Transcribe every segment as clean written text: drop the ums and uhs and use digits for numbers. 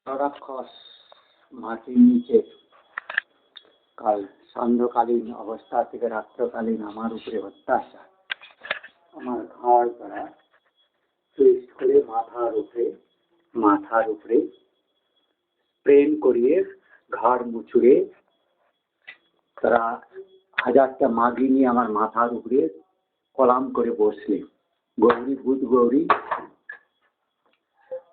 রাক্ষস মাটির নিচে কাল সান্ধ্যকালীন অবস্থা থেকে রাত্রকালীন আমার উপরে অত্যাচার, আমার ঘাড় ধরা টুইস্ট করে মাথার উপরে প্রেম করিয়ে ঘাড় মুচুড়ে তারা হাজারটা মাগি নিয়ে আমার মাথার উপরে কলাম করে বসলে, গৌরী ভূত গৌরী।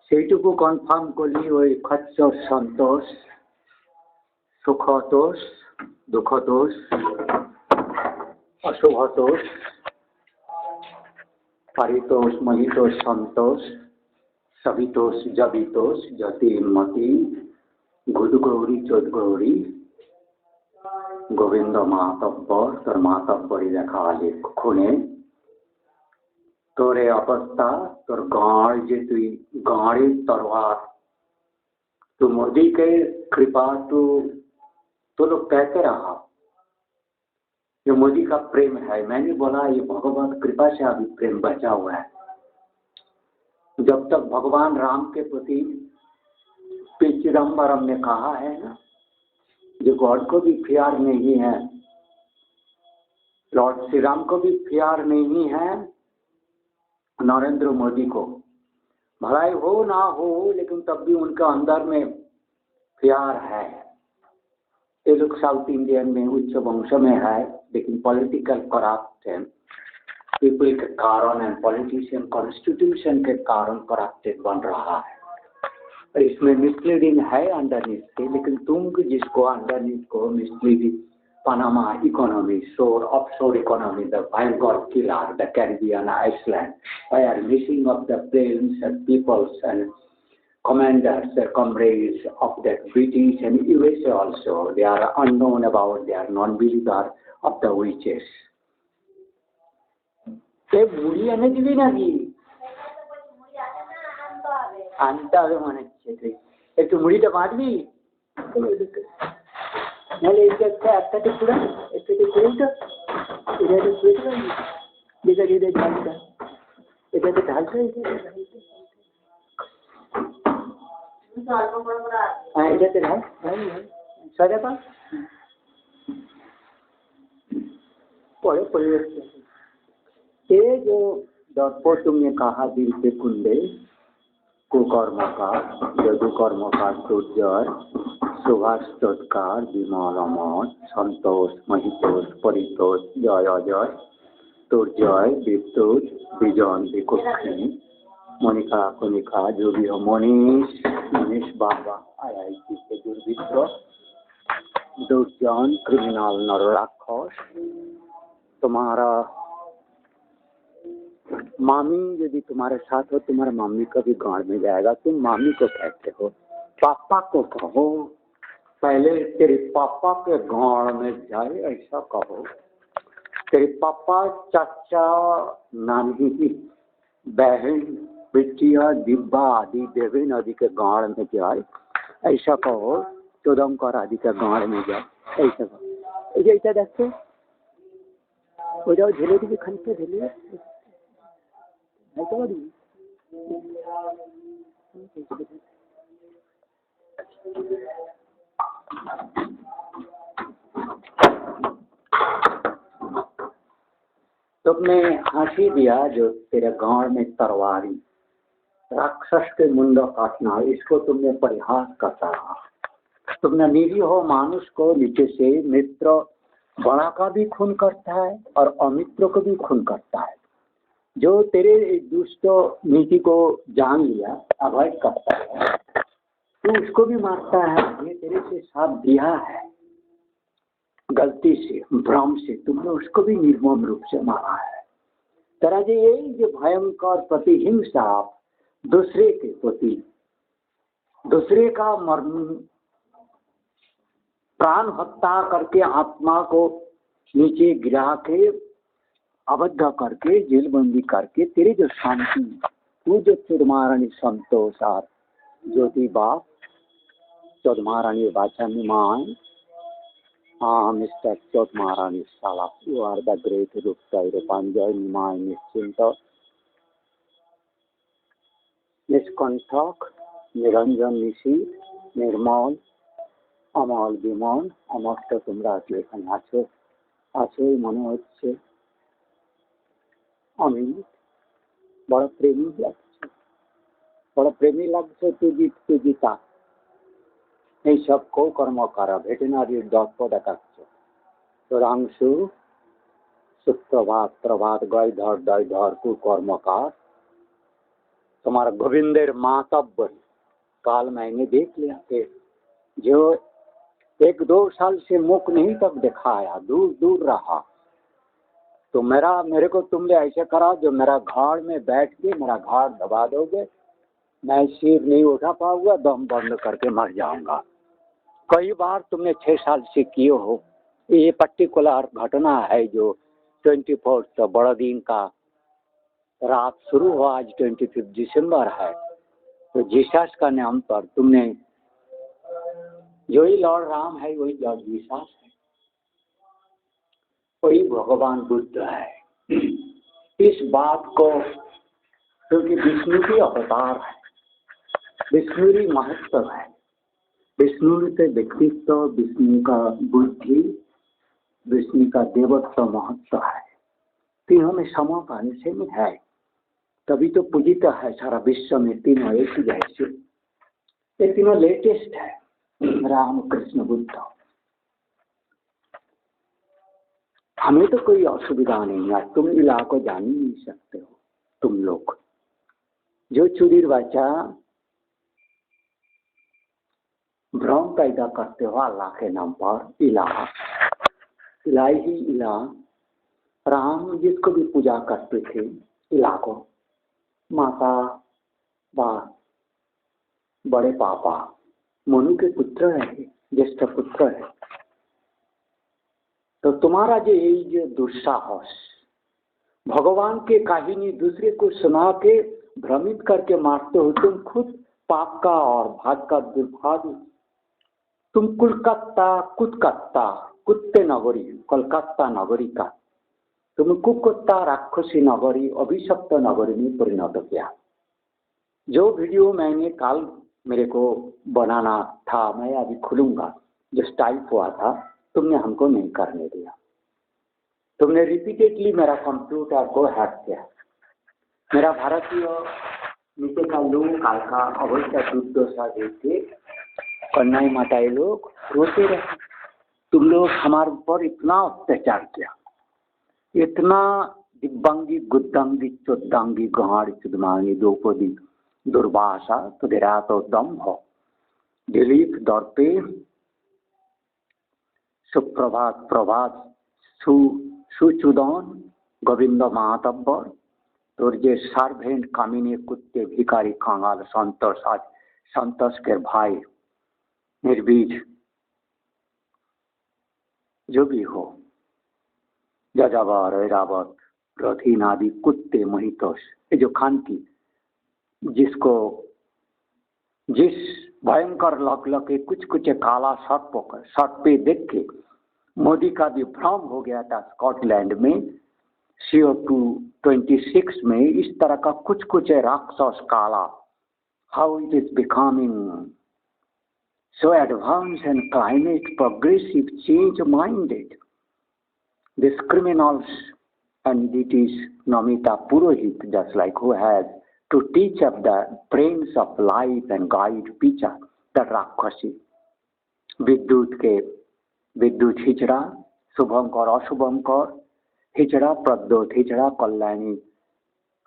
সেইটুকু কনফার্ম করলি ওই খচ্চর সন্তোষ, সুখতোষ, দুঃখতোষ, অশুভতোষ, পারিতোষ, মহিতোষ, সন্তোষ, সবিতোষ, জবিতোষ, জ্যোতির্মতি, ভূত গৌরী, চোদ গৌরী, গোবিন্দ মাতব্বর, তোর মাতব্বরই দেখা খুনে তোর अवस्था, তোর गाड़ जे तुई गाड़े तरवार, तू मोदी के कृपा तो लोग कहते रहा ये मोदी का प्रेम है। मैंने बोला ये भगवत कृपा से अभी प्रेम बचा हुआ है। जब तक भगवान राम के प्रति पी चिदम्बरम ने कहा है ना, जो गॉड को भी प्यार नहीं है, लॉर्ड श्री राम को भी प्यार नहीं है, नरेंद्र मोदी को भलाई हो ना हो लेकिन तब भी उनका अंदर में प्यार है। ये लोग साउथ इंडियन में उच्च वंश में है लेकिन पॉलिटिकल करप्शन पीपल के कारण एंड पॉलिटिशियन कॉन्स्टिट्यूशन के कारण करप्टेड बन रहा है। इसमें मिसलीडिंग है अंडरनीथ से, लेकिन तुम जिसको अंडरनीथ को misleading Panama economy, offshore economy, the Vanguard killer, the Caribbean Iceland, where missing of the planes and peoples and commanders, their comrades of the British and USA also, they are unknown about, they are non-believer of the witches. They মুড়ি এনে দিবি নাকি? আনতে হবে মনে হচ্ছে। একটু মুড়িটা বাঁধবি? নাহলে এইটা একটাতে পুরো একটাতে পুরো তো এটাতে পুরো পারবি, যেটা যেটা ঢালটা এটাতে ঢালতে হ্যাঁ এটাতে ঢাল সাজা পা पढ़े परिवर्तन ये जो दर्पो तुमने कहा दिल से कुंडे कुकर्म का यदु कर्म का सूर्य सुभाष चोटकार विमल अमर संतोष महितोष परितोष जय अजय दुर्जय विद्युत विजन विकुक्षी मनिका कनिका जो भी हो मनीष बाबा IIT से दुर्वित्र दुर्जन क्रिमिनल नरराक्षस तुम्हारा मामी यदि तुम्हारे साथ हो तुम्हारे मामी का भी गांड में जाएगा। तुम मामी को कहते हो, पापा को कहो, पहले तेरे पापा के गांड में जाए ऐसा कहो। तेरे पापा चाचा नानी बहन बिटिया डिब्बा आदि देवेन आदि के गांड में जाए ऐसा कहो। चौदमकर आदि के गांड में जाए ऐसा कहो। ऐसा देखते हो जाओ झेले भी खनते झेले तुमने हंसी दिया जो तेरे गांव में तरवारी राक्षस के मुंडो काटना, इसको तुमने परिहास करता रहा। तुमने निरीह मानुष को नीचे से मित्र बड़ा का भी खून करता है और अमित्र को भी खून करता है। जो तेरे दुष्ट नीति को जान लिया अवॉइड करता है तो उसको भी मारता है। ये तेरे से साथ दिया है गलती से भ्रम से तुमने उसको भी निर्मम रूप से मारा है। तरह से यही जो भयंकर प्रतिहिंसा दूसरे के प्रति दूसरे का मरण प्राण हत्या करके आत्मा को नीचे गिरा के अबद्ध करके जेलबंदी करके तेरे जो शांति तू जो चौधमारानी संतोष और ज्योति बाप चौधमारानी वाचन मान हाँ मिस्टर चौधमारानी साला यू आर द ग्रेट रूप पांजय निमाय निश्चिंत निष्कंठक নিরঞ্জন নিশি নির্মল অমল বিমল অমর্ত তোমরা আজকে এখানে আছো আছোই মনে হচ্ছে। আমি বড় প্রেমী লাগছে, বড় প্রেমী লাগছে তুজিতা এইসব কর্মকারা ভেটেনারির দর্প দেখাচ্ছে। তোরাংশু सुप्रभात प्रभात गयधर दयधर कुकर्मकार तुम्हारा गोविंदेर मातब्य काल मैंने देख लिया थे, जो 1-2 साल से मुख नहीं तक दिखाया, दूर दूर रहा। तो मेरे को तुमने ऐसे करा जो मेरा घाड़ में बैठ के मेरा घाड़ दबा दोगे, मैं सिर नहीं उठा पाऊंगा, दम बंद करके मर जाऊंगा। कई बार तुमने 6 साल से किए हो। ये पर्टिकुलर घटना है जो 24 बड़ोदीन का रात शुरू हुआ, आज 25 दिसंबर है। तो जीसस का नाम पर तुमने जो ही लॉर्ड राम है वही लॉर्ड जीसस है, वही भगवान बुद्ध है। इस बात को क्योंकि विष्णु की अवतार है, विष्णु की महत्व है, विष्णु के व्यक्तित्व, विष्णु का बुद्धि, विष्णु का देवत्व महत्व है। तीनों में समापन से में है, तभी तो पूजित है सारा विश्व में। तीनों एक ही जैसे, ये तीनों लेटेस्ट है, राम कृष्ण बुद्ध। हमें तो कोई असुविधा नहीं है, तुम इलाको जान ही नहीं सकते हो। तुम लोग जो चुरीर बच्चा भ्रम पैदा करते हो अल्लाह के नाम पर, इलाही इलाह राम जिसको भी पूजा करते थे, इलाह को माता बा बड़े पापा मनु के पुत्र है, ज्येष्ठ पुत्र है। तो तुम्हारा जो यही जो दुस्साहस भगवान के कहानी दूसरे को सुना के भ्रमित करके मारते हो, तुम खुद पाप का और भाग का दुर्भाग्य। तुम कुत्ते नगरी कोलकाता नगरी का तुम कुत्ता राक्षसी नगरी अभिशप्त नगरी में परिणत किया। जो वीडियो मैंने कल मेरे को बनाना था, मैं अभी खुलूंगा, जो टाइप हुआ था, तुमने हमको नहीं करने दिया। तुमने रिपीटेडली मेरा कंप्यूटर को हैक किया। मेरा भारतीय नीचे का लोग काल का अवस्था दुर्दशा देख के कन्याई माताएं लोग रोते रहे। तुम लोग हमारे ऊपर इतना अत्याचार किया, इतना दिव्यांगी गुद्दांगी चोद्दांगी गहाड़ चुदमांगी द्रौपदी दुर्वासा तुदेरा तो दम हो। दिलीप दर्पे सुप्रभात प्रभात सुचुदन गोविंद मातब्बर তোর যে সার্ভেন্ট কামিনী কুত্তে ভিখারি কাঙাল संतोष के भाई निर्बीज जो भी हो, जजावर ऐरावत रथीन आदि कुत्ते महितोष, ये जो खानकी जिसको जिस भयंकर लक कुछ काला सर्प पे देख के मोदी का भी भ्रम हो गया था स्कॉटलैंड में CO226 में। इस तरह का कुछ राक्षस काला, how it is becoming so advanced and climate progressive change minded. These criminals, and it is Namita Purohit just like who has to teach up the brains of life and guide picture the Rakshasi. विद्युत हिजड़ा शुभंकर अशुभंकर हिजड़ा प्रद्योत हिजड़ा कल्याणी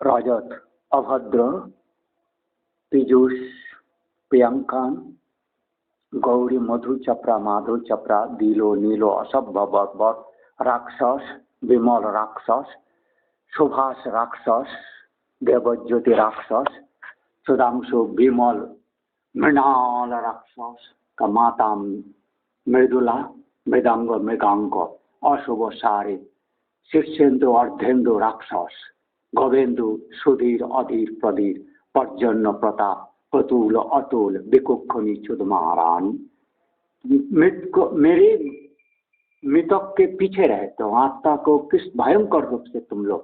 रजत अभद्र पीयूष प्रियंकान गौरी मधु चपरा माधु चपरा दिलो नीलो असभ्य बर्बर राक्षस विमल राक्षस सुभाष राक्षस देवज्योति राक्षस सुधांशु विमल मृणाल राक्षस का माता मृदुला मृदांग मृगांग अशुभ सारे शीर्षेन्दु अर्धेन्दु राक्षस गोवेन्दु सुधीर अधीर प्रदीर पर्जन्य प्रताप अतुल अतुल विकुक्षणी चुद महारानी। मेरे मृतक के पीछे रहते हो, आत्मा को किस भयंकर रूप से तुम लोग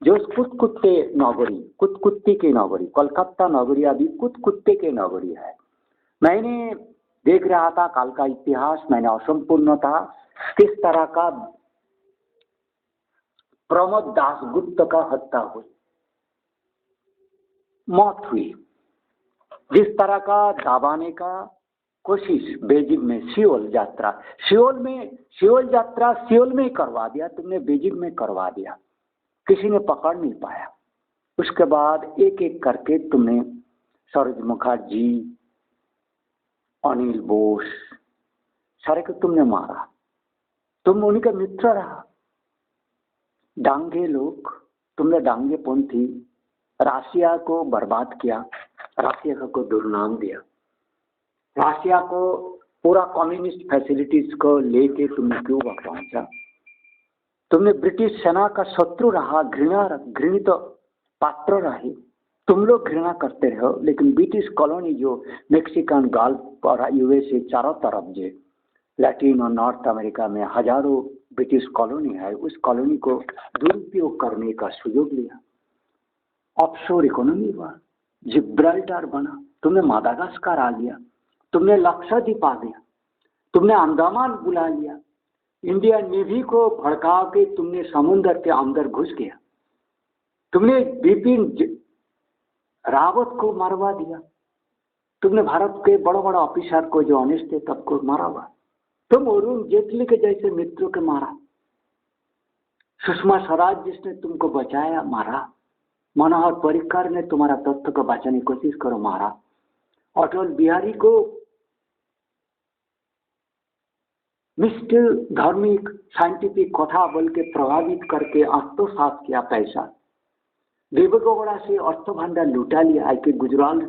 जो कुत्ते नगरी, कुत्ती की नगरी, कोलकाता नगरी अभी कुत्ते के नगरी है। मैंने देख रहा था काल का इतिहास, मैंने असंपूर्ण था, किस तरह का प्रमोद दासगुप्त का हत्या हुई, मौत हुई, जिस तरह का दबाने का कोशिश बीजिंग में, सियोल यात्रा, सियोल यात्रा सियोल में करवा दिया तुमने, बीजिंग में करवा दिया, किसी ने पकड़ नहीं पाया। उसके बाद एक एक करके तुमने सरोज मुखर्जी, अनिल बोस, सारे को तुमने मारा, तुम उनके मित्र रहा। डांगे लोग, तुमने डांगे पंथी राशिया को बर्बाद किया, राशिया को दुर्नाम दिया, राशिया को पूरा कम्युनिस्ट फैसिलिटीज को लेके तुमने क्यूबा पहुंचा। तुमने ब्रिटिश सेना का शत्रु रहा, घृणित तो पात्र रहे, तुम लोग घृणा करते रहो, लेकिन ब्रिटिश कॉलोनी जो मेक्सिकन गल्फ और यूएसए चारों तरफ जो लैटिन और नॉर्थ अमेरिका में हजारों ब्रिटिश कॉलोनी है, उस कॉलोनी को दुरुपयोग करने का सुयोग लिया। ऑफशोर इकोनॉमी हुआ, जिब्राल्टर बना, तुमने मादागास्कर आ गया, तुमने लक्षद्वीप आ गया, तुमने अंडमान बुला लिया, इंडियन नेवी को भड़का के तुमने समुद्र के अंदर घुस गया, तुमने बिपिन रावत को मरवा दिया, तुमने भारत के बड़ा बड़ा ऑफिसर को जो ऑनेस्ट थे तब को मारा हुआ, तुम अरुण जेटली के जैसे मित्रों के मारा, सुषमा स्वराज जिसने तुमको बचाया मारा, मनोहर पर्रिकर ने तुम्हारा तथ्य को बचाने की कोशिश करो मारा, अटल बिहारी को मिस्टर धार्मिक साइंटिफिक कथा बोल के प्रभावित करके आत्मसात किया पैसा, देवेगौड़ा से अर्थ भंडार लुटा लिया, आई के गुजराल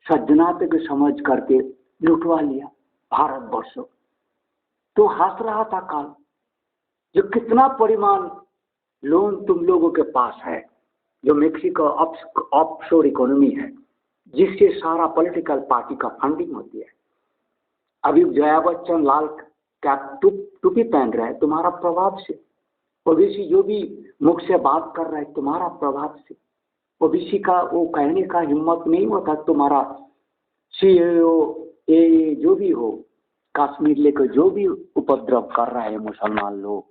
सज्जनात के समझ करके लुटवा लिया भारत वर्ष। तो हंस रहा था काल, जो कितना परिमाण लोन तुम लोगों के पास है, जो मेक्सिको ऑफशोर इकोनॉमी है, जिससे सारा पॉलिटिकल पार्टी का फंडिंग होती है। अभी जया बच्चन लाल कैप टोपी पहन रहा है तुम्हारा प्रभाव से, ओबीसी जो भी मुख से बात कर रहा है तुम्हारा प्रभाव से, ओबीसी का वो कहने का हिम्मत नहीं होता तुम्हारा, सीएओ ए जो भी हो, कश्मीर लेकर जो भी उपद्रव कर रहा है मुसलमान लोग,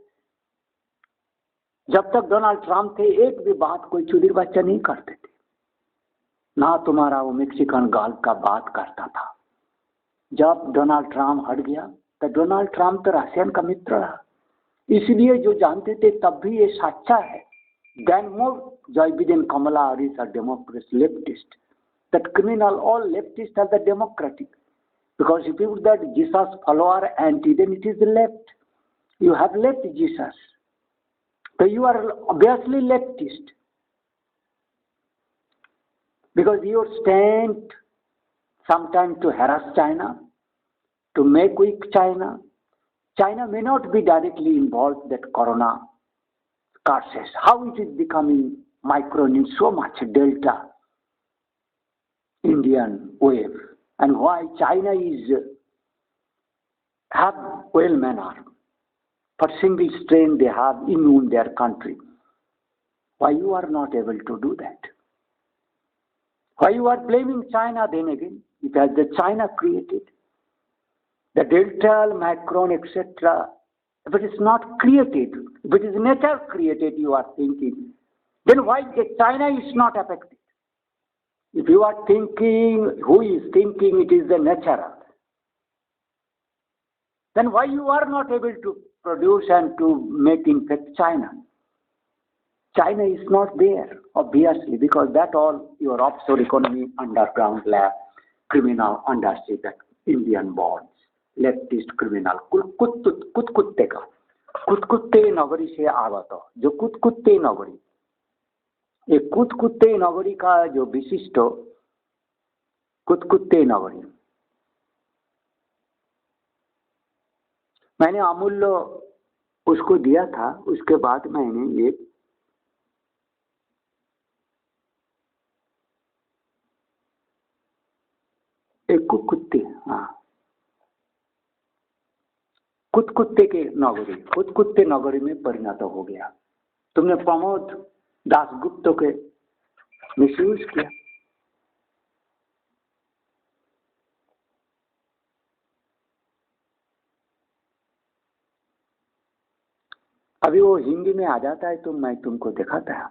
जब तक डोनाल्ड ट्रंप थे एक भी बात कोई चुदिर बच्चा नहीं करते थे, ना तुम्हारा वो मेक्सिकन गल्फ का बात करता था। जब डोनाल्ड ट्रंप हट गया तो डोनाल्ड ट्रंप तो रशियन का मित्र रहा, इसलिए जो जानते थे तब भी ये सच्चा है। Then more Joe Biden Kamala Harris are Democrat leftist, that criminal all leftist are the Democratic, because if you put that Jesus follower anti, then it is the left. You have left Jesus, so you are obviously leftist, because you stand sometimes to harass China, to make weak China. China may not be directly involved that corona curses. How it is becoming micronews so much delta Indian wave, and why China is have well manner for single strain they have immune their country. Why you are not able to do that? Why you are blaming China then again? It has the China created the Delta, Macron, etc. If it is not created, if it is nature created, you are thinking, then why China is not affected? If you are thinking, who is thinking it is the natural, then why you are not able to produce and to make infect China? China is not there, obviously, because that all your offshore economy, underground lab, criminal, undersea, that Indian bonds, leftist criminal, कुत्ते का, कुत्ते नगरी से आवत, जो कुत्ते नगरी, एक कुत्ते नगरी का जो विशिष्ट कुत्ते नगरी, मैंने अमूल्य उसको दिया था, उसके बाद मैंने ये एक कुत्ते, हाँ, कुत्ते के नगरी, कुत्ते नगरी में परिणत हो गया। तुमने प्रमोद दासगुप्त के मिसयूज किया। अभी वो हिंदी में आ जाता है तो मैं तुमको दिखाता है।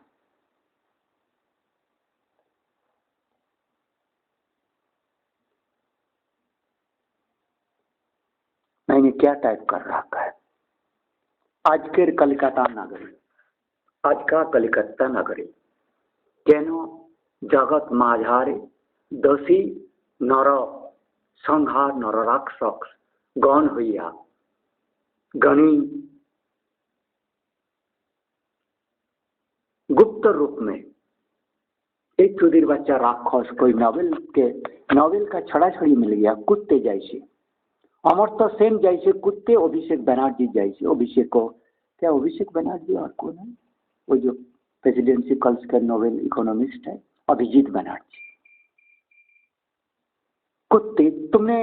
मैंने क्या टाइप कर रखा है। आज के कलिकता नगरी, आज का कलिकता नगरी केनो जगत माझारे दसी नर संहार नरराक्षस गण हुआ गणी गुप्त रूप में। एक चुदिर बच्चा राक्षस कोई नॉवेल का छड़ा छड़ी मिल गया। कुत्ते जैसे अमर्त्य सेन जैसे कुत्ते, अभिषेक बनर्जी जैसे। अभिषेक को क्या, अभिषेक बनर्जी और कौन है वो जो प्रेसिडेंसी कल्स का नोबेल इकोनॉमिस्ट है, अभिजीत बनर्जी। कुत्ते, तुमने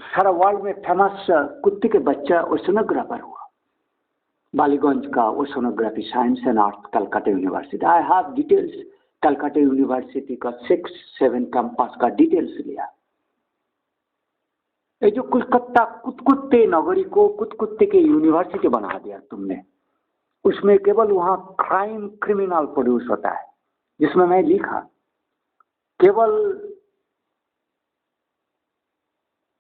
सारा वर्ल्ड में फेमस कुत्ते के बच्चा ओशनोग्राफर हुआ, बालीगंज का oceanography science and art Calcutta university. I have details, Calcutta university का 6-7 कैंपस का डिटेल्स लिया। ये जो कोलकाता कुत्ते नगरी को कुत्ते के यूनिवर्सिटी बना दिया तुमने। उसमें केवल वहां क्रिमिनल प्रोड्यूस होता है, जिसमें मैं लिखा केवल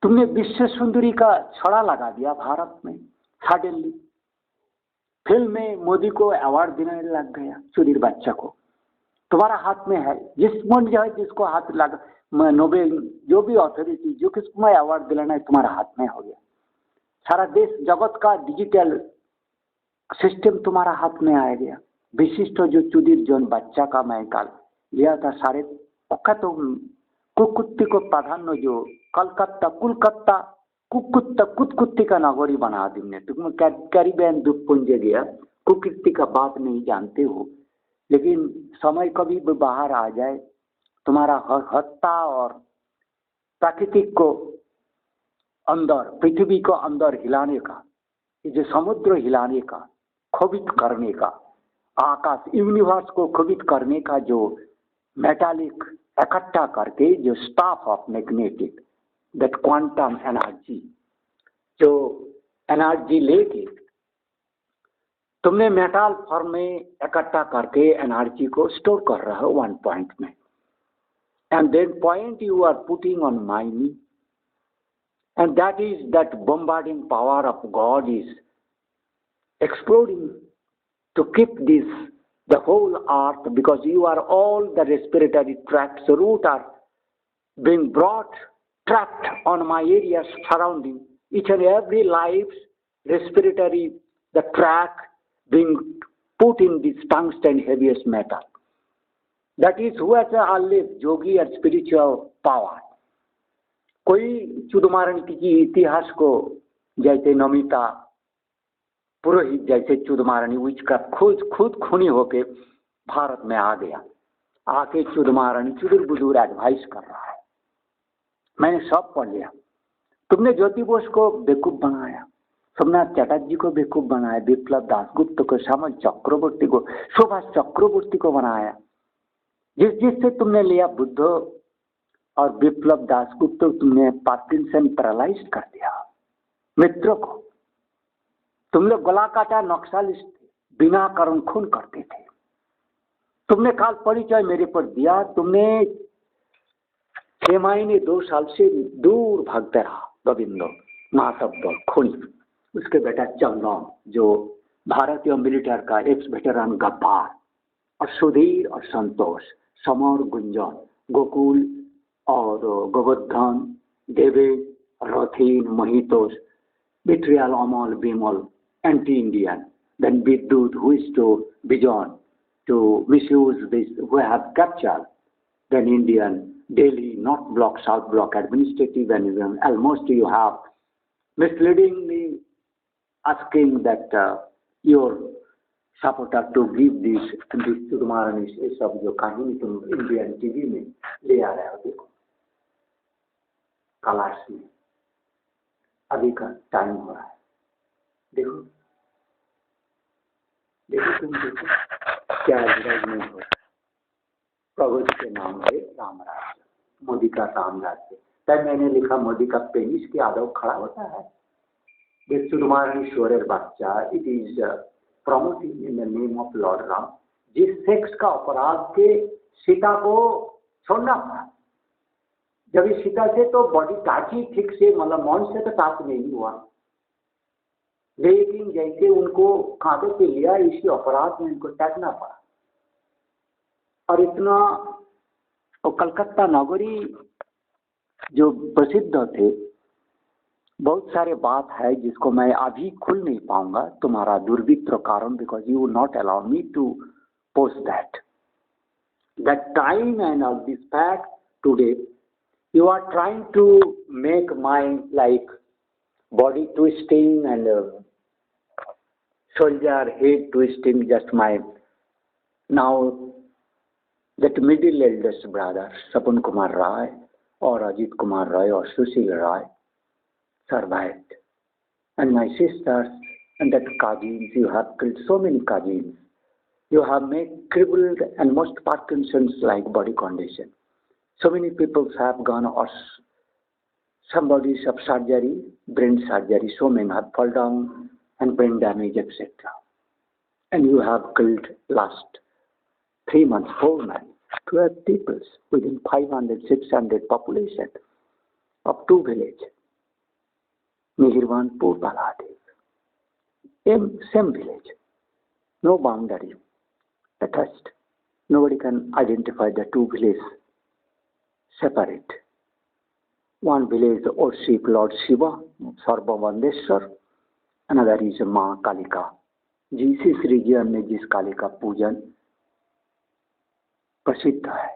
तुमने विश्व सुंदरी का छड़ा लगा दिया भारत में। सडनली फिल्म में मोदी को अवार्ड देने लग गया, सुधीर बच्चा को। तुम्हारा हाथ में है, जिस मन जो है जिसको हाथ लगा नोबेल जो भी अथॉरिटी जो किसको मैं अवार्ड दिलाना है तुम्हारा हाथ में हो गया। सारा देश जगत का डिजिटल सिस्टम तुम्हारा हाथ में आ गया। विशिष्ट जो चुदिर जोन बच्चा का मैं कल लिया था सारे पक्का, तो कुत्ते को प्राधान्य जो कलकत्ता कुत्ते का नगरी बना देंगे। तुम कैरिबियन द्वीपपुंज गया, कुकृति का बात नहीं जानते हो, लेकिन समय कभी भी बाहर आ जाए तुम्हारा हत्या और प्राकृतिक को अंदर, पृथ्वी को अंदर हिलाने का, ये जो समुद्र हिलाने का, खोबित करने का, आकाश यूनिवर्स को खोबित करने का जो मेटालिक इकट्ठा करके जो staff of magnetic that quantum energy, जो एनर्जी लेके तुमने मेटल फॉर्म में इकट्ठा करके एनर्जी को स्टोर कर रहे हो वन पॉइंट में, and then point you are putting on my me, and that bombarding power of God is exploding to keep the whole earth, because you are all the respiratory tracts root are being trapped on my areas surrounding each and every life's respiratory, the track being put in this tungsten heaviest metal. That is who has a live yogi and spiritual power. कोई चुदमारण की इतिहास को जैसे नमिता पुरोहित जैसे चुदमारणी का खुद खूनी होके भारत में आ गया, आके चुदमारणी चुदुर बुदुर एडवाइस कर रहा है। मैंने सब पढ़ लिया। तुमने ज्योति बोस को बेवकूफ बनाया, सोमनाथ चटर्जी को बेवकूफ बनाया, विप्लव दासगुप्त को, श्यामल चक्रवर्ती को, सुभाष चक्रवर्ती को बनाया। जिससे तुमने लिया बुद्ध और विप्लव दासगुप्त तो तुमने पार्किंसन पैरालाइज कर दिया। मित्रों को तुम लोग गला काटा नक्सलिस्ट थे, बिना कारण खून करते थे। तुमने काल परिचय मेरे पर दिया। तुमने 6 महीने 2 साल से दूर भागते रहा गोविंदो महाशब्द खूनी। उसके बेटा चंदन जो भारतीय मिलिटर का एक्स वेटरन गद्दार, और सुधीर और संतोष, समर, गुंजन, गोकुल और गोवर्धन, देवे, Rathin, महितोष, Vitriol, Amal, Bimal, anti-Indian, then Vidyut, who is to Bijan, to misuse this, who have captured, then Indian, Delhi, North Block, South Block, administrative, and almost you have misleadingly asking that your supporter to give this तुम्हारा ये सब जो कहानी तुम Indian TV में ले आ रहे हो, देखो कलाश में अभी का टाइम हो रहा है। देखो देखो तुम देखो क्या नहीं हो। प्रभु जी के नाम पे राम राज्य, मोदी का साम्राज्य। तब मैंने लिखा मोदी का पेनिस के आदव खड़ा होता है। सुकुमारेश्वरेर बच्चा, it is promoting in the name of Lord Ram. जिस सेक्स का अपराध के सीता को छोड़ना पड़ा, जब इस सीता से तो बॉडी टाची ठीक से, मतलब मन से तो टाच नहीं हुआ, लेकिन जैसे उनको कांधे पे लिया, इसी अपराध में उनको त्यागना पड़ा। और इतना कलकत्ता नगरी जो प्रसिद्ध थे, बहुत सारे बात है जिसको मैं अभी खुल नहीं पाऊंगा, तुम्हारा दुर्वित्र कारण, because you will not allow me to post that time and all this fact today you are trying to make my like body twisting and soldier head twisting, just my now that middle eldest brother Sapun Kumar Rai or Ajit Kumar Rai or Sushil Rai survived, and my sisters and that cousins, you have killed so many cousins, you have made crippled and most Parkinson's like body condition. So many people have gone or somebody's of surgery, brain surgery, so many have fall down and brain damage, etc. And you have killed last 3 months, 4 months, 12 people within 500, 600 population of 2 villages, Mihirwanpur, Baladev. Same village, no boundary attached. Nobody can identify the 2 villages separate. One village worship Lord Shiva, Sarvabandeshwar. Another is Ma Kalika. जिस reason में जिस काली का पूजन प्रसिद्ध है,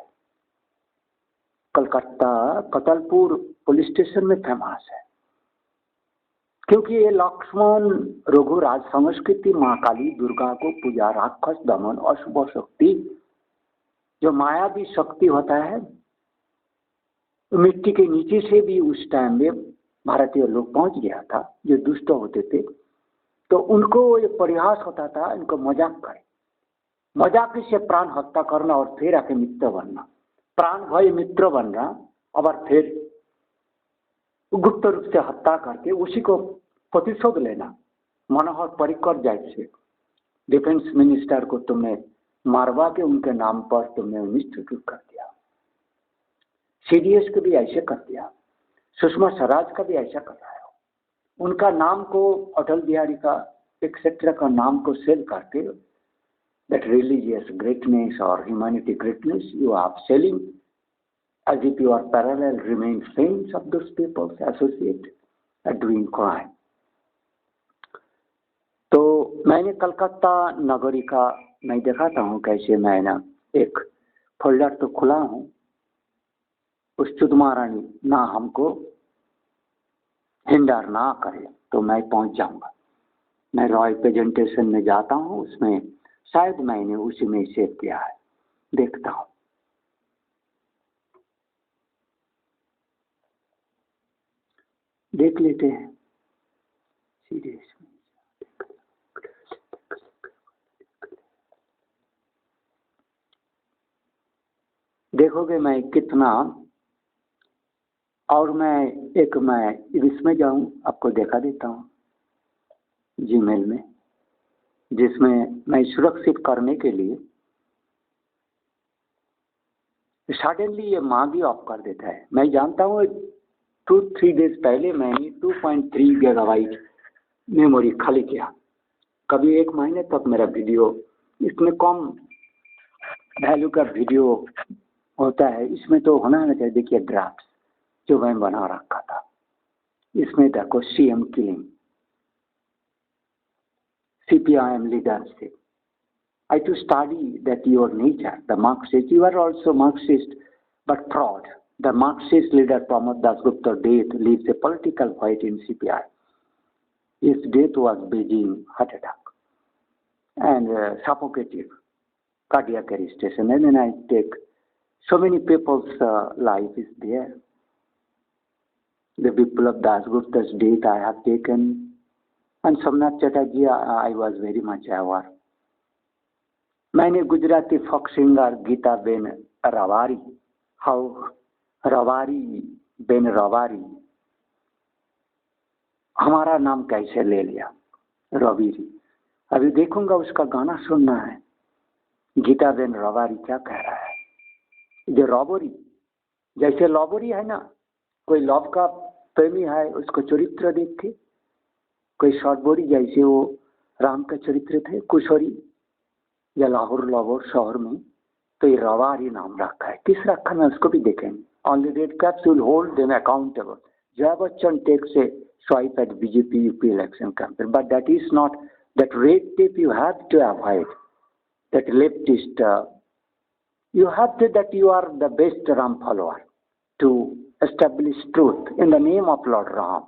Calcutta कतलपुर police station में famous है, क्योंकि ये लक्ष्मण रघुराज संस्कृति माँ काली दुर्गा को पूजा, राक्षस दमन, अशुभ शक्ति, जो माया भी शक्ति होता है, मिट्टी के नीचे से भी उस टाइम में भारतीय लोग पहुंच गया था, जो दुष्ट होते थे, तो उनको ये प्रयास होता था इनको मजाक करें, मजाक से प्राण हत्या करना और फिर आके मित्र बनना, प्राण भय मित्र बनना, और फिर गुप्त रूप से हत्या करके उसी को प्रतिशोध लेना। मनोहर पर्रिकर जैसे डिफेंस मिनिस्टर को तुमने मारवा के उनके नाम पर तुमने इंस्टीट्यूट कर दिया, सीडीएस को भी ऐसे कर दिया, सुषमा स्वराज का भी ऐसा कर रहा है। उनका नाम को अटल बिहारी का एक्सेट्रा का नाम को सेल करके, दैट रिलीजियस ग्रेटनेस और humanity greatness you are selling as if you are parallel remain friends of those people associated are doing crime. तो मैंने कलकत्ता नगरी का मैं दिखाता हूँ कैसे मैं ना एक फोल्डर तो खुला हूँ, उस चुद महारानी ना हमको हिंडर ना करे तो मैं पहुंच जाऊंगा। मैं रॉय प्रेजेंटेशन में जाता हूँ, उसमें शायद मैंने उसी में सेव किया है, देखता हूँ। देख लेते हैं सीरियस में। देखोगे मैं कितना, और मैं इसमें जाऊं, आपको देखा देता हूं जीमेल में, जिसमें मैं सुरक्षित करने के लिए सडनली ये मांगी ऑफ कर देता है। मैं जानता हूँ 2-3 डेज पहले मैंने 2.3 गीगाबाइट मेमोरी खाली किया। कभी 1 महीने तक मेरा वीडियो, इसमें कम वैल्यू का वीडियो होता है, इसमें तो होना ना चाहिए। देखिए ड्राफ्ट जो मैं बना रखा था, इसमें देखो CM killing, CPIM leadership. I to study that your nature, the Marxist, you are also Marxist, but fraud. The Marxist leader Pramod Dasgupta death leaves a political void in CPI. His death was Beijing heart attack and suffocative cardiac arrestation. And then I take so many people's life is there. The Biplab Dasgupta's death I have taken, and Somnath Chatterjee I was very much aware. मैंने Gujarati folk singer Gita Ben रवारी, how रवारी Ben रवारी, हमारा नाम कैसे ले लिया, रवि जी। अभी देखूंगा, उसका गाना सुनना है। गीता बेन रवारी क्या कह रहा है। जो रॉबरी, जैसे लॉबरी है ना, कोई लव का प्रेमी है, उसको चरित्र देख के, कोई शॉर्टबोरी जैसे वो राम का चरित्र थे कुशोरी या लाहौर शहर में, तो ये रवारी नाम रखा है। किस रखा है उसको भी देखेंगे। Only red caps will hold them accountable. Jaya Bachchan takes a swipe at BJP UP election campaign, but that is not, that red tape you have to avoid. That leftist, you have to, that you are the best Ram follower to establish truth in the name of Lord Ram,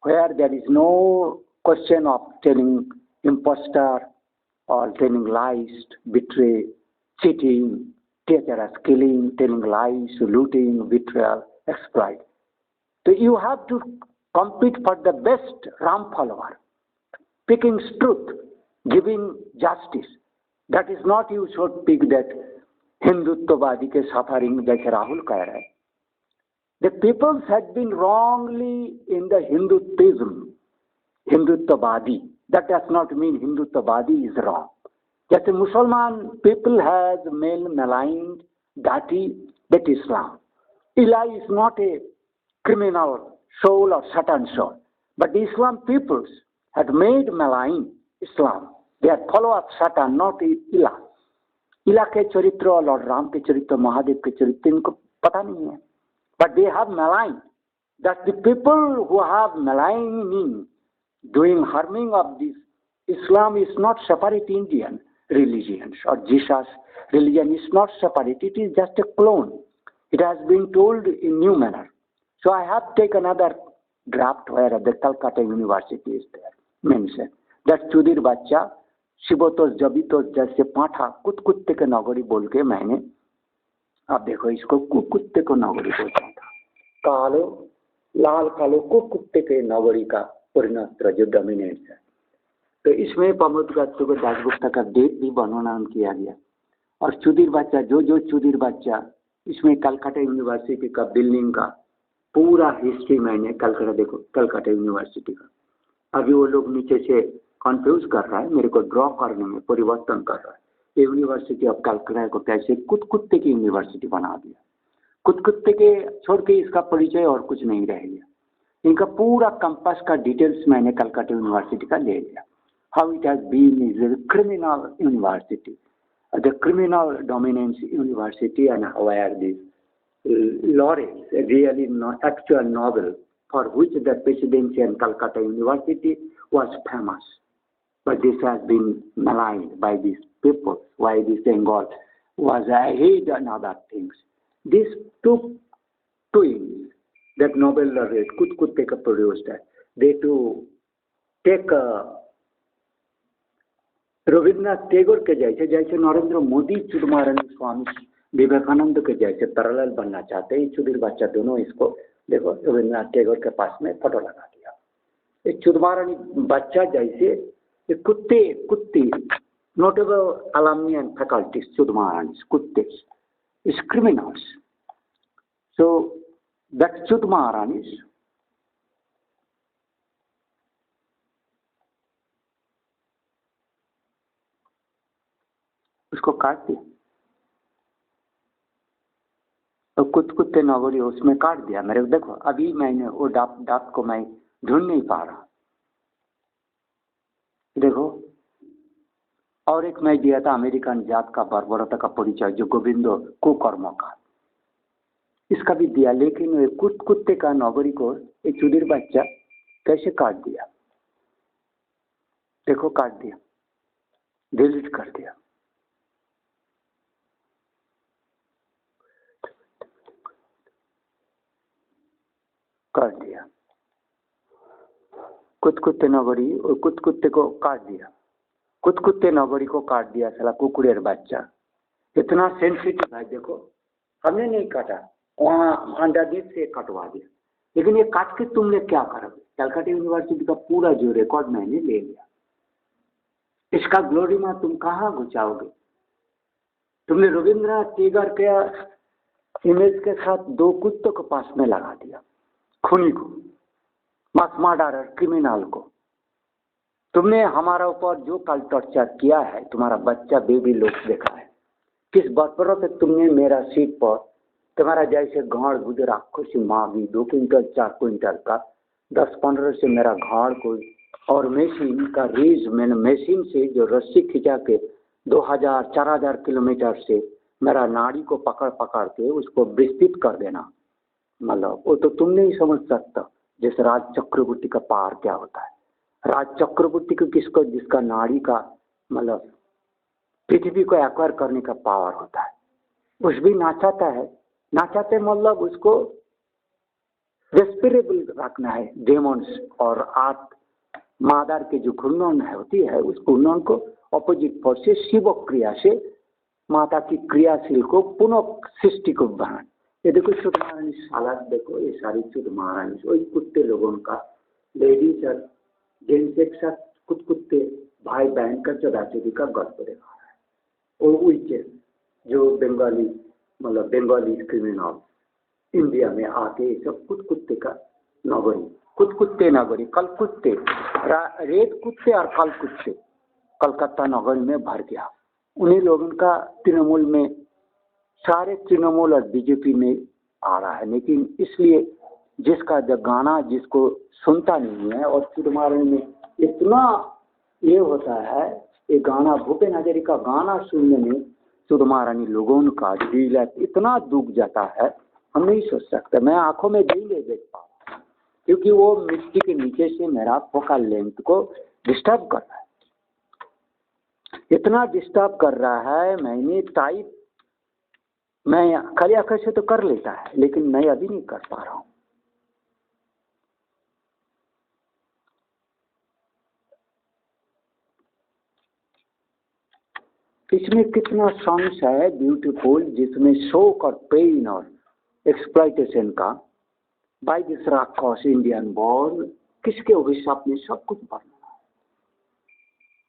where there is no question of telling impostor or telling lies, betray, cheating, treacherous, killing, telling lies, looting, betrayal, exploit. So you have to compete for the best Ram follower, picking truth, giving justice. That is not you should pick that हिंदुत्ववादी के suffering जैसे राहुल कह रहे हैं. The peoples had been wrongly in the Hinduism, Hindutvadi. That does not mean Hindutvadi is wrong. जैसे मुसलमान people has maligned that Islam. Eli is not a criminal soul or Satan soul, but the Islam peoples had made malign Islam. They are followers of Satan, not Ilah. इला के चरित्र और Lord Ram के चरित्र, महादेव के चरित्र इनको पता नहीं है. But they have maligned. That the people who have maligning, doing harming of this Islam is not separate Indian religions, or Jesus religion is not separate. It is just a clone. It has been told in new manner. So I have taken another draft where the Calcutta University is there mentioned that Chudir Bacha शिबोतोस जबीतोस जैसे पाठा कुत्ते के नगरी बोल के मैंने, आप देखो इसको कुत्ते को नगरी बोलता था. कालो लाल कालो कुत्ते के नगरी का परिणत जो डोमिनेंस है. तो इसमें प्रमोद गुप्ता को दासगुप्ता का डेट भी वर्णन किया गया. और चुदिर बच्चा जो चुदिर बच्चा, इसमें कलकत्ता यूनिवर्सिटी का बिल्डिंग का पूरा हिस्ट्री मैंने कलकत्ता, देखो कलकत्ता यूनिवर्सिटी का. अभी वो लोग नीचे से कंफ्यूज कर रहा है, मेरे को ड्रॉ करने में परिवर्तन कर रहा है. यूनिवर्सिटी ऑफ कलकत्ता को कैसे कुत्ते की यूनिवर्सिटी बना दिया. कुत्ते के छोड़ के इसका परिचय और कुछ नहीं रह गया. इनका पूरा कंपास का डिटेल्स मैंने कलकत्ता यूनिवर्सिटी का ले लिया. How it has been is a criminal university, the criminal dominance university, and how are this Lawrence really actual novel for which the presidency in Calcutta University was famous. But this has been maligned by these people. Why this Bengal was ahead and other things. These two twins that Nobel laureate Kutte produced, they to take Rabindranath Tagore के जैसे नरेंद्र मोदी चुदमारण स्वामी विवेकानंद के जैसे तरल बनना चाहते हैं. चुदिर बच्चा दोनों इसको देखो रविन्द्रनाथ टैगोर के पास में फोटो लगा दिया. एक चुदमारानी बच्चा जैसे कुत्ते notable alumni and faculties, Chudmaranis, Kuttes, is criminals. So that Chudmaranis उसको काट दिया. तो कुत्ते नगरी उसमें काट दिया मेरे. देखो अभी मैंने वो डाप को मैं ढूंढ नहीं पा रहा. देखो और एक मैं दिया था अमेरिकन जात का बर्बरता का परिचय जो गोविंदो कुकर्म का, इसका भी दिया. लेकिन कुत्ते का नगरी को एक चुदिर बच्चा कैसे काट दिया. देखो काट दिया, डिलीट कर दिया. कर दिया कुत्ते नगरी और कुत्ते को काट दिया. कुत्ते नगरी को काट दिया साला कुकुरेर बच्चा. इतना सेंसिटिव है. देखो हमने नहीं काटा, वहाँ अंडरनीथ से कटवा दिया. लेकिन ये काट के तुमने क्या करा. कलकत्ता यूनिवर्सिटी का पूरा जो रिकॉर्ड मैंने ले लिया. इसका ग्लोरी में तुम कहाँ घुसाओगे. तुमने रविंद्रनाथ टैगोर के इमेज के साथ दो कुत्तों को पास में लगा दिया, खूनी को, मास मर्डरर, क्रिमिनल को। तुमने हमारा ऊपर जो कल टॉर्चर किया है, तुम्हारा बच्चा बेबी लोग देखा है। किस बर्बरों पे तुमने मेरा सीट पर तुम्हारा जैसे घाड़ गुजरा खुशी मांगी 2 क्विंटल 4 क्विंटल का 10-15 से मेरा घाड़ को, और मशीन का रीज मैंने मशीन से जो रस्सी खिंचा के 2000-4000 किलोमीटर से मेरा नाड़ी को पकड़ पकड़ के उसको विस्तृत कर देना, मतलब वो तो तुम नहीं समझ सकता। जैसे राज चक्रवर्ती का पार क्या होता है। राज चक्रवर्ती को किसको, जिसका नाड़ी का मतलब पृथ्वी को एक्वायर करने का पावर होता है, उस भी नाचाता है। नाचाते मतलब उसको डेस्पिरेबल रखना है। डेमोन्स और आठ मादर के जो घूर्णन होती है, उस घूर्णन को ऑपोजिट फोर्स से शिव क्रिया से माता की क्रियाशील को पुनः सृष्टि को बना। ये देखो शुद्ध महारानी हालात देखो, ये सारी शुद्ध महारानी वही कुत्ते लोगों का, लेडीज और जेंट्स एक साथ कुत्ते भाई बहन का चौदाचौदी का गल्प देखा रहा है। और उनके जो बंगाली मतलब बंगाली क्रिमिनल इंडिया में आके सब कुत्ते का नगरी, कुत्ते नगरी, कल कुत्ते, रेत कुत्ते और कल कुत्ते कलकत्ता नगर में भर गया। उन्हीं लोगों का तृणमूल में, सारे तृणमूल और बीजेपी में आ रहा है। लेकिन इसलिए जिसका जब गाना जिसको सुनता नहीं है, और चुड़मारण में इतना ये होता है, ये गाना भूपेन हजारिका का गाना सुनने में चुड़मारानी लोगों का दिल इतना दुख जाता है, हम नहीं सोच सकते। मैं आंखों में दिल नहीं देख पाऊँ, क्योंकि वो मिट्टी के नीचे से मेरा फोकल लेंथ को डिस्टर्ब कर रहा है, इतना डिस्टर्ब कर रहा है। मैंने टाइप मैं खाली आंखों से तो कर लेता है, लेकिन मैं अभी नहीं कर पा रहा हूँ। इसमें कितना सॉन्ग्स है ब्यूटीफुल, जिसमें शोक और पेन और एक्सप्लॉइटेशन का बाय दिस राक्षस इंडियन बॉर्न, किसके अभिशाप में सब कुछ वर्णन है।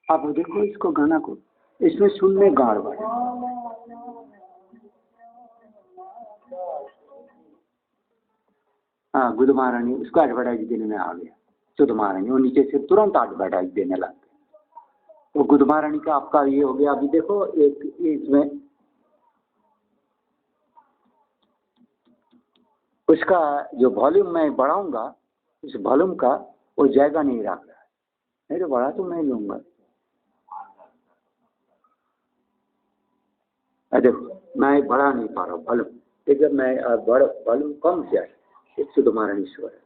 आप देखो इसको गाना को, इसमें सुनने गाड़ बड़े। हाँ, गुद महारानी उसको एडवर्टाइज देने में आ गया। शुद्ध महारानी वो नीचे से तुरंत एडवर्टाइज देने लगते। तो गुद महारानी का आपका ये हो गया। अभी देखो एक इसमें उसका जो वॉल्यूम मैं बढ़ाऊंगा, इस वॉल्यूम का वो जायगा नहीं रख रहा है। नहीं तो बढ़ा तो मैं लूंगा। देखो मैं बढ़ा नहीं पा रहा हूँ वॉल्यूम, ठीक है। मैं वॉल्यूम कम किया है। एक शुद्ध महारानी स्वर है।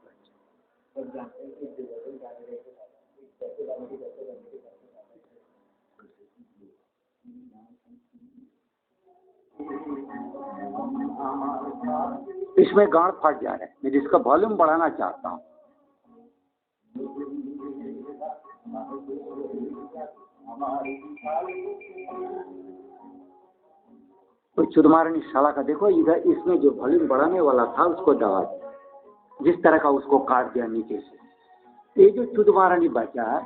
इसमें गाड़ फट जा रहा है, मैं जिसका वॉल्यूम बढ़ाना चाहता हूँ। तो चुदमारनी शाला का देखो इधर, इसमें जो वॉल्यूम बढ़ाने वाला था उसको दबा, जिस तरह का उसको काट दिया नीचे से। ये जो चुदमारनी बचा है,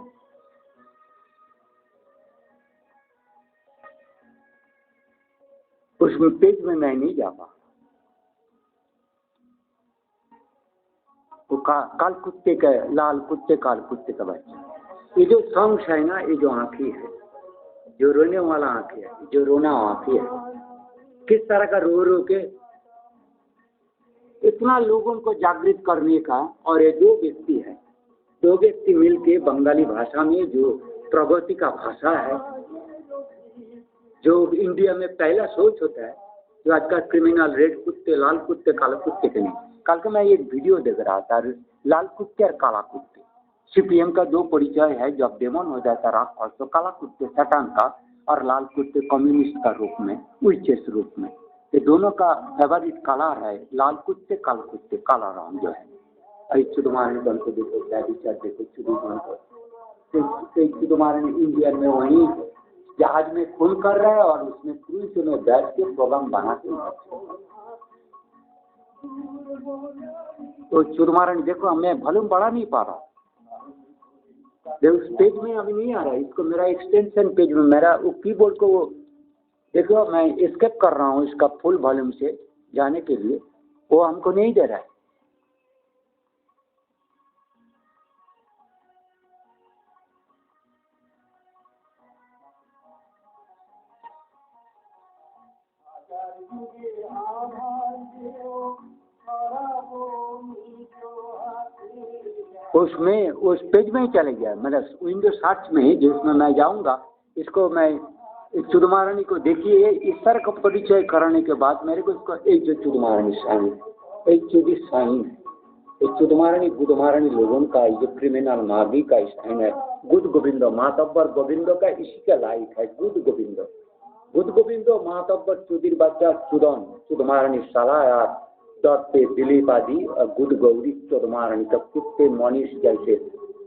उसमें पेज में मैं नहीं जा पा। तो काल कुत्ते का, लाल कुत्ते काल कुत्ते का बच्चा। ये जो सॉन्ग्स है ना, ये जो आंखें है, जो रोने वाला आंखें है, जो रोना आंखें है, किस तरह का रो रो के इतना लोगों को जागृत करने का। और ये दो व्यक्ति है, दो व्यक्ति मिलके बंगाली भाषा में जो प्रगति का भाषा है, जो इंडिया में पहला सोच होता है, जो आज का क्रिमिनल रेड कुत्ते, लाल कुत्ते, काला कुत्ते के नहीं। कल को मैं एक वीडियो देख रहा था, लाल कुत्ते और काला कुत्ते, सीपीएम का दो परिचय है। जब डेमन हो जाता राक्षस तो काला कुत्ते शैतान का, और लाल कुत्ते कम्युनिस्ट का रूप में, विचेस रूप में। ये दोनों का फेवरेट कलर है लाल कुत्ते काला कुत्ते, काला रंग जो है। चुदमारनी बन को देखो, देखो चुदमारनी इंडिया में वही जहाज में खून कर रहा है, और उसमें क्रूज में बैठ के प्रोग्राम बनाते हैं। तो चुदमारनी देखो, मैं वॉल्यूम बढ़ा नहीं पा रहा। देखो पेज में अभी नहीं आ रहा है, इसको मेरा एक्सटेंशन पेज में, मेरा वो कीबोर्ड को देखो मैं स्किप कर रहा हूँ इसका फुल वॉल्यूम से जाने के लिए, वो हमको नहीं दे रहा है। उसमें उस पेज में ही चले गया, मतलब विंडो सर्च में ही जिसमें मैं जाऊंगा, इसको मैं चुदमारणी को देखिए, ईश्वर का परिचय कराने के बाद मेरे को इसको एक जो चुदमारणी साइन, एक चुदी साइन, एक चुदमारणी बुधमारणी लोगों का जो क्रिमिनल मागी का साइन है, गुद गोविंदो मातब्बर गोविंदो का इसी का लाइक है, गुद गोविंदो मातब्बर चुदिर बच्चा चुदन चुदमारणी साला यार दत्ते दिलीप आदि गुद गौरी चुदमारणी का कुत्ते मनीष जैसे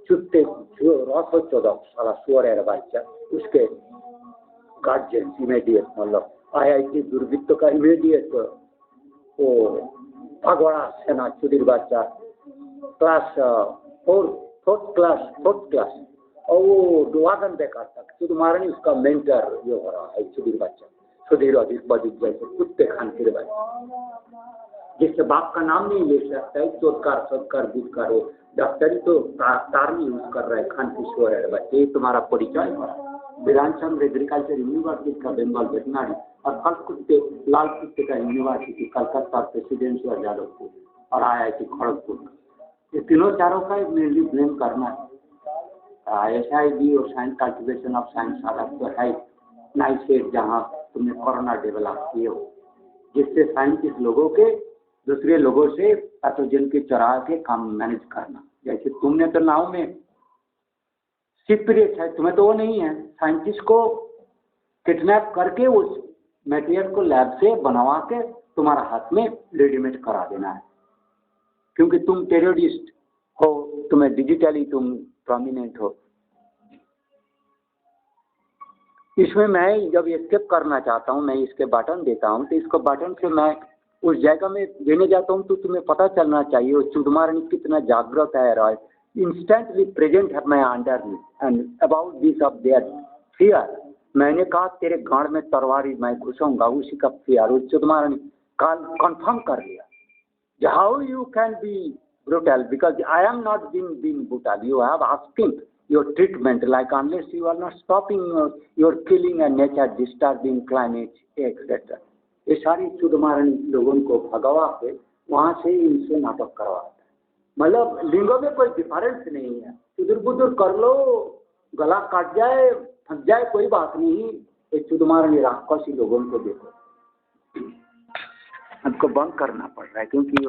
चुत्ते रथ चौदह साला सुअर बच्चा उसके गार्जियन इमीडिएट, मतलब IIT दुर्वृत्त का इमीडिएट वो भगवाड़ा सेना चुदिर बच्चा क्लास फोर्थ क्लास और वो दुआगन बेकार तक चुदमारणी उसका मेंटर ये हो रहा है, चुदिर बच्चा सुधीर अधिक बधिक जैसे कुत्ते खान फिर जिससे बाप का नाम नहीं ले सकता है, चोटकार सदकार बुधकार, डॉक्टरी तो तार नहीं यूज कर रहा है, खान किशोर है बच्चे। ये तुम्हारा परिचय विधानचंद्र एग्रीकल्चर यूनिवर्सिटी का बंगाल वेटनरी और लाल कुत्ते का यूनिवर्सिटी कलकत्ता प्रेसिडेंशियल जादवपुर और IIT खड़गपुर, ये तीनों चारों का मेनली ब्लेम करना है। SIB और साइंस कल्टिवेशन ऑफ साइंस सारा तो है नाइसेट जहाँ तुमने कोरोना डेवलप किए हो, जिससे साइंटिस्ट लोगों के दूसरे लोगों से पैथोजन के चरा के काम मैनेज करना। जैसे तुमने तो नाव में सिपरेट है, तुम्हें तो वो नहीं है, साइंटिस्ट को किडनैप करके उस मटेरियल को लैब से बनवा के तुम्हारा हाथ में रेडीमेड करा देना है, क्योंकि तुम टेररिस्ट हो, तुम्हें डिजिटली तुम प्रोमिनेंट हो। इसमें मैं जब स्किप करना चाहता हूँ, मैं इसके बटन देता हूँ, तो इसको बटन से मैं उस जगह में देने जाता हूँ, तो तुम्हें पता चलना चाहिए वो चुदमारणी कितना जागृत है रहा है, इंस्टेंटली प्रेजेंट है मैं अंडर में and about this of their fear. मैंने कहा तेरे गांड में तलवारी मैं घुसाऊंगा, उसी का फियर चुदमारणी कंफर्म कर लिया। How you can be brutal because I am not being brutal. You have asking your treatment like unless you are not stopping your killing and nature disturbing climate etc. ये सारी चुदमारणी लोगों को भगवा के वहाँ से इनसे नाटक करवाता है, मतलब लिंगों में कोई डिफरेंस नहीं है, चुदुर बुदुर कर लो, गला काट जाए फंस जाए कोई बात नहीं, ये चुदमारणी राक्षसी लोगों को देखो हमको बंद करना पड़ रहा है क्योंकि